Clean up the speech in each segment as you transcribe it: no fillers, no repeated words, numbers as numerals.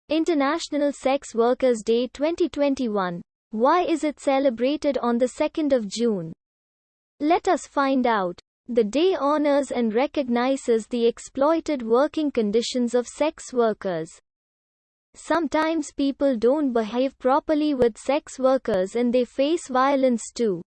International Sex Workers Day 2021. Why is it celebrated on the 2nd of June? Let us find out. The day honors and recognizes the exploited working conditions of sex workers. Sometimes people don't behave properly with sex workers and they face violence too.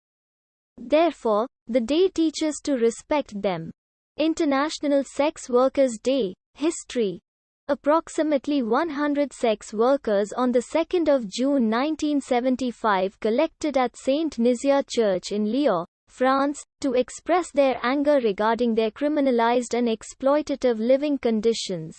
Therefore, the day teaches to respect them. International Sex Workers Day. History. Approximately 100 sex workers on the 2nd of June 1975 collected at Saint Nizier Church in Lyon, France, to express their anger regarding their criminalized and exploitative living conditions.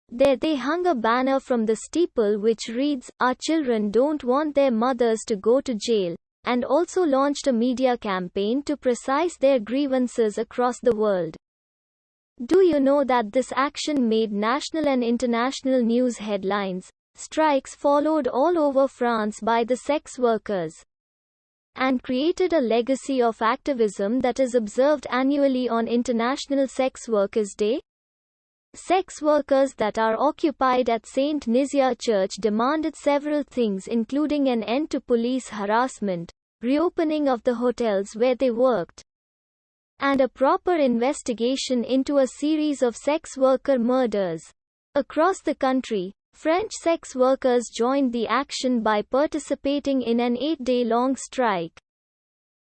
There they hung a banner from the steeple which reads, "Our children don't want their mothers to go to jail," and also launched a media campaign to precise their grievances across the world. Do you know that this action made national and international news headlines? Strikes followed all over France by the sex workers, and created a legacy of activism that is observed annually on International Sex Workers Day. Sex workers that are occupied at Saint Nizier Church demanded several things, including an end to police harassment, reopening of the hotels where they worked, and a proper investigation into a series of sex worker murders. Across the country, French sex workers joined the action by participating in an 8-day-long strike.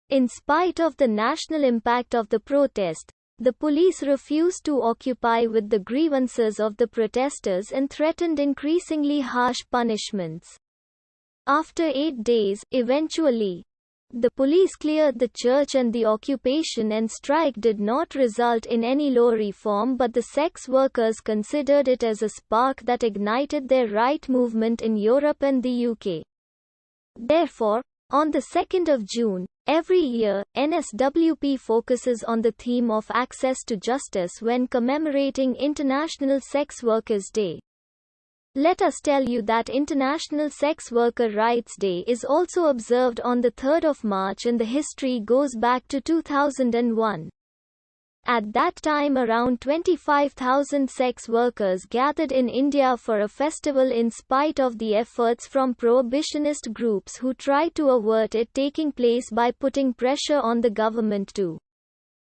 In spite of the national impact of the protest, the police refused to occupy with the grievances of the protesters and threatened increasingly harsh punishments. After 8 days, eventually, the police cleared the church and the occupation and strike did not result in any law reform, but the sex workers considered it as a spark that ignited their right movement in Europe and the UK. Therefore, on the 2nd of June, every year, NSWP focuses on the theme of access to justice when commemorating International Sex Workers Day. Let us tell you that International Sex Worker Rights Day is also observed on the 3rd of March and the history goes back to 2001. At that time around 25,000 sex workers gathered in India for a festival in spite of the efforts from prohibitionist groups who tried to avert it taking place by putting pressure on the government to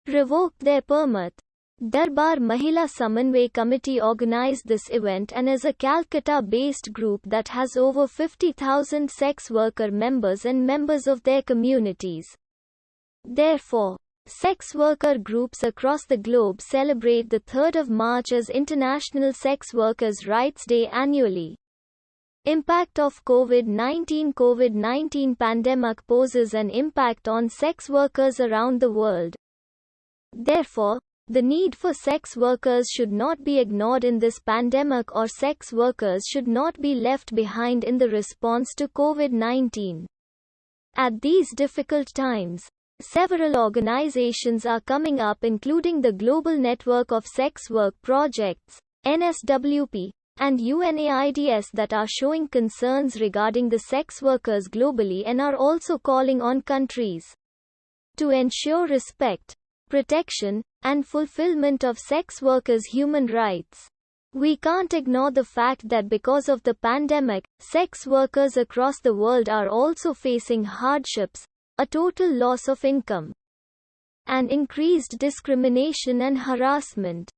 revoke their permit. Darbar Mahila Samanvay Committee organized this event and is a Calcutta-based group that has over 50,000 sex worker members and members of their communities. Therefore, sex worker groups across the globe celebrate the 3rd of March as International Sex Workers' Rights Day annually. Impact of COVID-19. COVID-19 pandemic poses an impact on sex workers around the world. Therefore, the need for sex workers should not be ignored in this pandemic, or sex workers should not be left behind in the response to COVID-19. At these difficult times, several organizations are coming up, including the Global Network of Sex Work Projects, NSWP, and UNAIDS, that are showing concerns regarding the sex workers globally and are also calling on countries to ensure respect, protection, and fulfillment of sex workers' human rights. We can't ignore the fact that because of the pandemic, sex workers across the world are also facing hardships, a total loss of income, and increased discrimination and harassment.